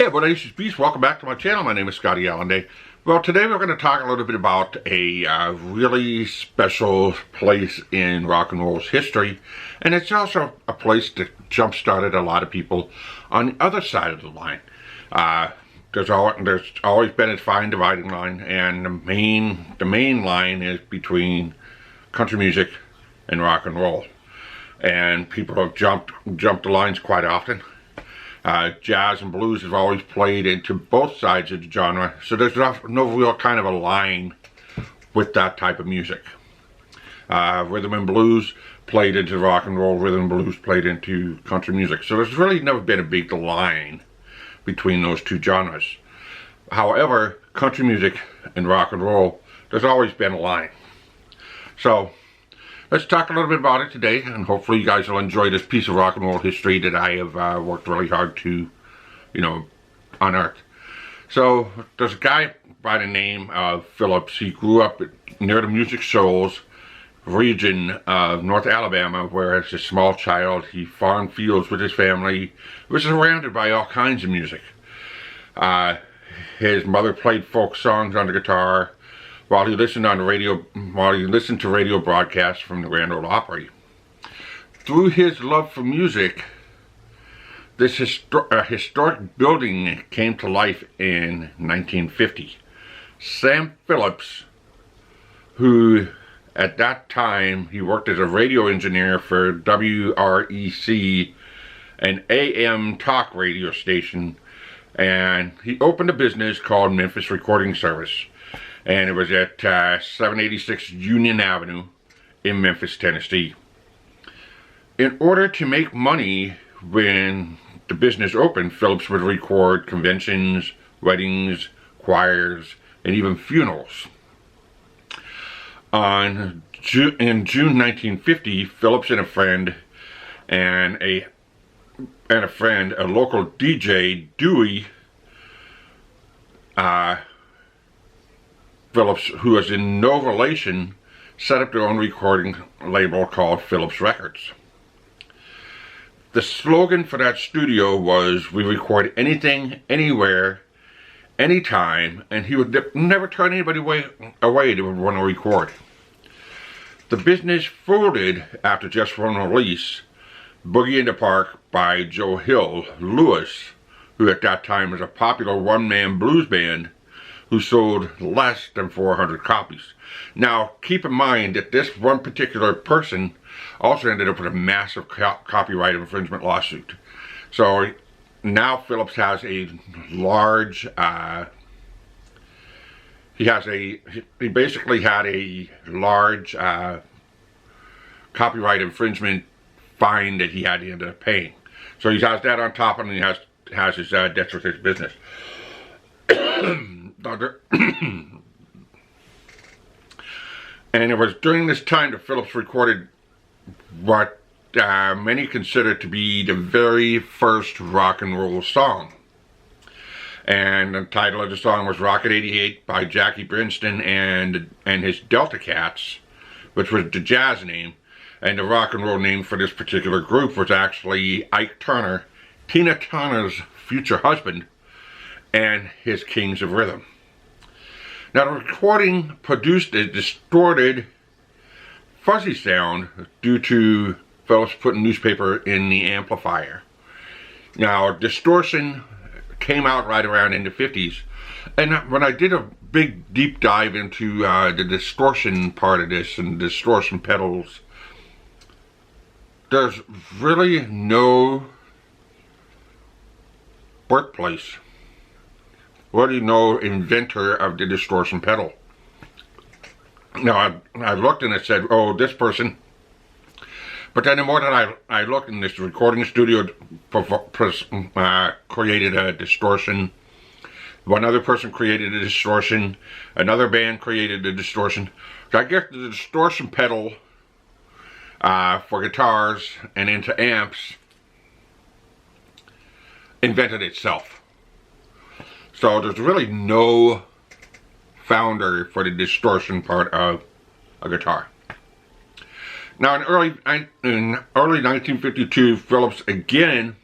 Hey everybody, this is Beast. Welcome back to my channel. My name is ScottyAllenDay. Well, today we're going to talk a little bit about a really special place in rock and roll's history, and it's also a place that jump-started a lot of people on the other side of the line. There's always been a fine dividing line, and the main line is between country music and rock and roll, and people have jumped the lines quite often. Jazz and blues have always played into both sides of the genre, so there's no real kind of a line with that type of music. Rhythm and blues played into rock and roll, rhythm and blues played into country music, so there's really never been a big line between those two genres. However, country music and rock and roll, there's always been a line. So let's talk a little bit about it today, and hopefully you guys will enjoy this piece of rock and roll history that I have worked really hard to, unearth. So, there's a guy by the name of Phillips. He grew up near the Music Shoals region of North Alabama, where as a small child he farmed fields with his family. He was surrounded by all kinds of music. His mother played folk songs on the guitar, while he listened to radio broadcasts from the Grand Ole Opry. Through his love for music, this historic building came to life in 1950. Sam Phillips, who at that time he worked as a radio engineer for WREC, an AM talk radio station, and he opened a business called Memphis Recording Service. And it was at 786 Union Avenue in Memphis, Tennessee. In order to make money when the business opened, Phillips would record conventions, weddings, choirs, and even funerals. In June 1950, Phillips and a friend, a local DJ, Dewey, Phillips, who was in no relation, set up their own recording label called Phillips Records. The slogan for that studio was, "We record anything, anywhere, anytime," and he would never turn anybody away that would want to record. The business folded after just one release, Boogie in the Park by Joe Hill Lewis, who at that time was a popular one-man blues band who sold less than 400 copies. Now, keep in mind that this one particular person also ended up with a massive copyright infringement lawsuit. So now Phillips has a large, he basically had a large copyright infringement fine that he had to end up paying. So he has that on top, and he has his debts with his business. And it was during this time that Phillips recorded what many consider to be the very first rock and roll song. And the title of the song was Rocket 88 by Jackie Brinston and his Delta Cats, which was the jazz name. And the rock and roll name for this particular group was actually Ike Turner, Tina Turner's future husband, and his Kings of Rhythm. Now, the recording produced a distorted, fuzzy sound due to Phillips putting newspaper in the amplifier. Now, distortion came out right around in the 50s, and when I did a big deep dive into the distortion part of this and distortion pedals, there's really no birthplace, inventor of the distortion pedal. Now, I looked and it said, oh, this person. But then the more that I looked, in this recording studio created a distortion. One other person created a distortion. Another band created a distortion. So I guess the distortion pedal for guitars and into amps invented itself. So there's really no founder for the distortion part of a guitar. Now, in early 1952, Phillips again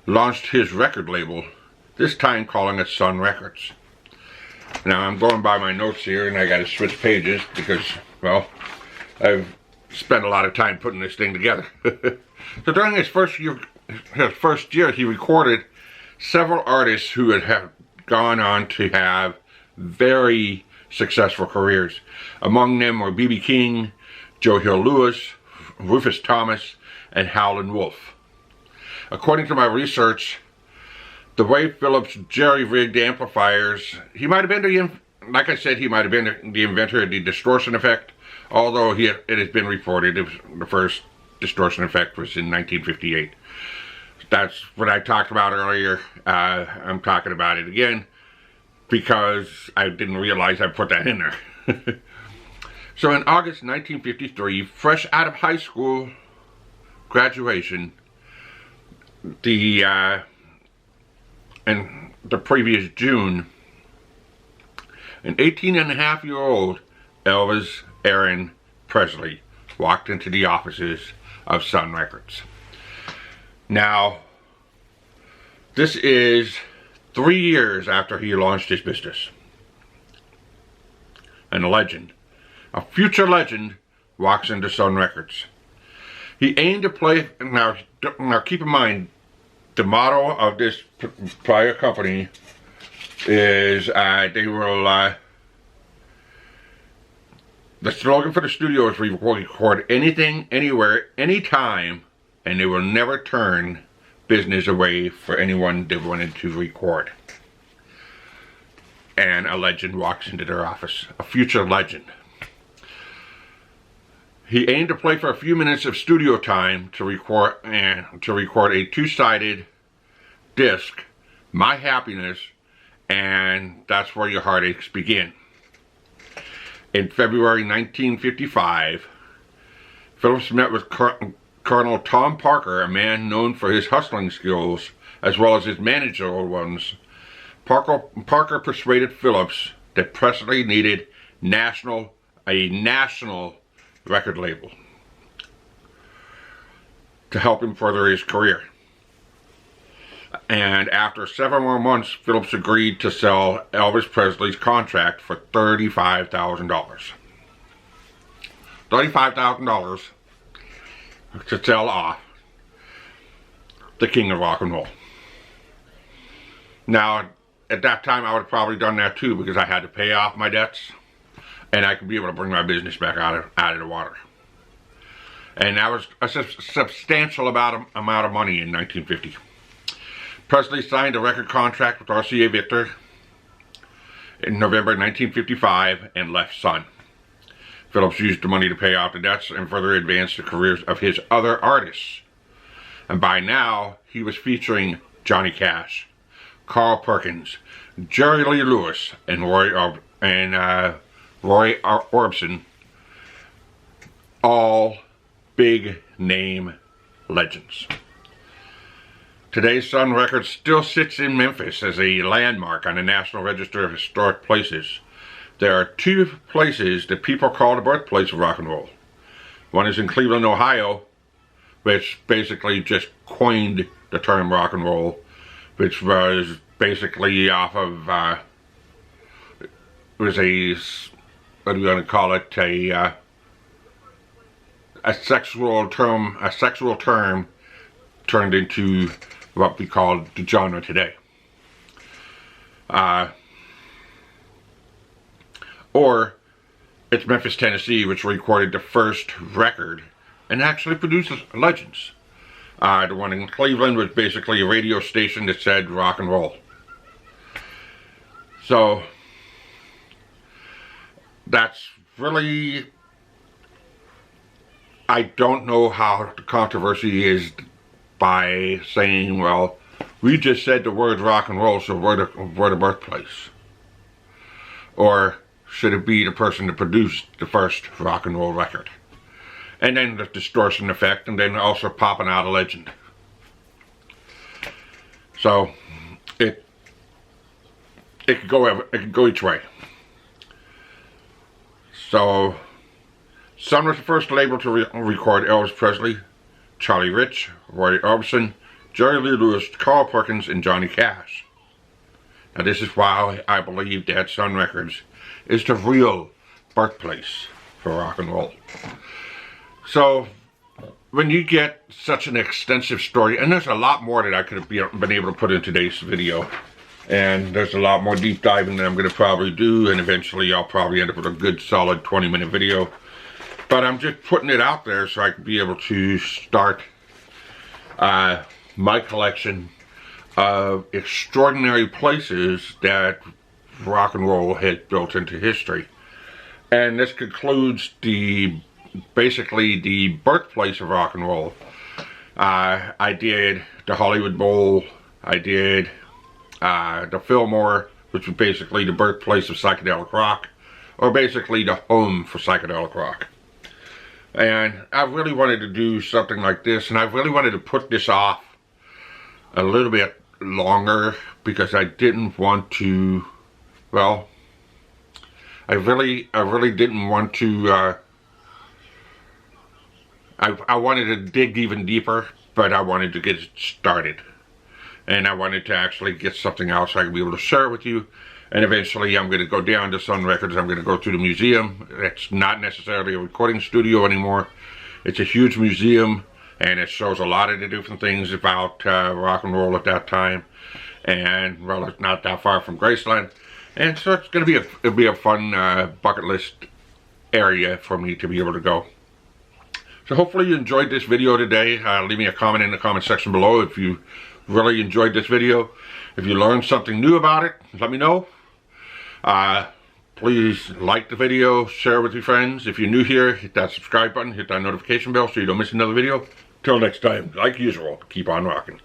launched his record label, this time calling it Sun Records. Now I'm going by my notes here, and I got to switch pages because, well, I've spent a lot of time putting this thing together. So during his first year, he recorded several artists who had gone on to have very successful careers. Among them were B.B. King, Joe Hill Lewis, Rufus Thomas, and Howlin' Wolf. According to my research, the way Phillips jerry-rigged amplifiers, he might have been like I said, he might have been the inventor of the distortion effect, although it has been reported the first distortion effect was in 1958. That's what I talked about earlier. I'm talking about it again because I didn't realize I put that in there. So in August 1953, fresh out of high school graduation, and the previous June, an 18-and-a-half-year-old Elvis Aaron Presley walked into the offices of Sun Records. Now, this is 3 years after he launched his business. And a legend, a future legend, walks into Sun Records. He aimed to play, now keep in mind, the motto of this prior company is they will, the slogan for the studio is record anything, anywhere, anytime, and they will never turn business away for anyone they wanted to record. And a legend walks into their office, a future legend. He aimed to play for a few minutes of studio time to record a two-sided disc, My Happiness, and That's Where Your Heartaches Begin. In February 1955, Phillips met with Colonel Tom Parker, a man known for his hustling skills as well as his managerial ones. Parker persuaded Phillips that Presley needed a national record label to help him further his career. And after several more months, Phillips agreed to sell Elvis Presley's contract for $35,000. $35,000 to sell off the king of rock and roll. Now, at that time, I would have probably done that too because I had to pay off my debts and I could be able to bring my business back out of the water. And that was a substantial amount of money in 1950. Presley signed a record contract with RCA Victor in November 1955 and left Sun. Phillips used the money to pay off the debts and further advance the careers of his other artists. And by now, he was featuring Johnny Cash, Carl Perkins, Jerry Lee Lewis, and Roy Orbison, all big name legends. Today, Sun Records still sits in Memphis as a landmark on the National Register of Historic Places. There are two places that people call the birthplace of rock and roll. One is in Cleveland, Ohio, which basically just coined the term rock and roll, which was basically off of, it was a, what are we going to call it, a sexual term turned into what we call the genre today. Or it's Memphis, Tennessee, which recorded the first record and actually produced legends. The one in Cleveland was basically a radio station that said rock and roll. So that's really, I don't know how the controversy is by saying, well, we just said the word rock and roll, so we're the birthplace. Or should it be the person that produced the first rock and roll record? And then the distortion effect, and then also popping out a legend. So it could go each way. So Sun was the first label to record Elvis Presley, Charlie Rich, Roy Orbison, Jerry Lee Lewis, Carl Perkins, and Johnny Cash. Now this is why I believe that Sun Records is the real birthplace for rock and roll. So when you get such an extensive story, and there's a lot more that I could have been able to put in today's video, and there's a lot more deep diving that I'm going to probably do, and eventually I'll probably end up with a good solid 20-minute video. But I'm just putting it out there so I can be able to start my collection of extraordinary places that rock and roll has built into history. And this concludes basically the birthplace of rock and roll. I did the Hollywood Bowl, I did the Fillmore, which was basically the birthplace of psychedelic rock, or basically the home for psychedelic rock. And I really wanted to do something like this, and I really wanted to put this off a little bit longer because I didn't want to, well, I really didn't want to, I wanted to dig even deeper, but I wanted to get it started. And I wanted to actually get something else I could be able to share with you. And eventually I'm going to go down to Sun Records. I'm going to go to the museum. It's not necessarily a recording studio anymore. It's a huge museum, and it shows a lot of the different things about rock and roll at that time. And, well, it's not that far from Graceland. And so it's going to be it'll be a fun bucket list area for me to be able to go. So hopefully you enjoyed this video today. Leave me a comment in the comment section below if you really enjoyed this video. If you learned something new about it, let me know. Please like the video, share with your friends. If you're new here, hit that subscribe button, hit that notification bell so you don't miss another video. Till next time, like usual, keep on rocking.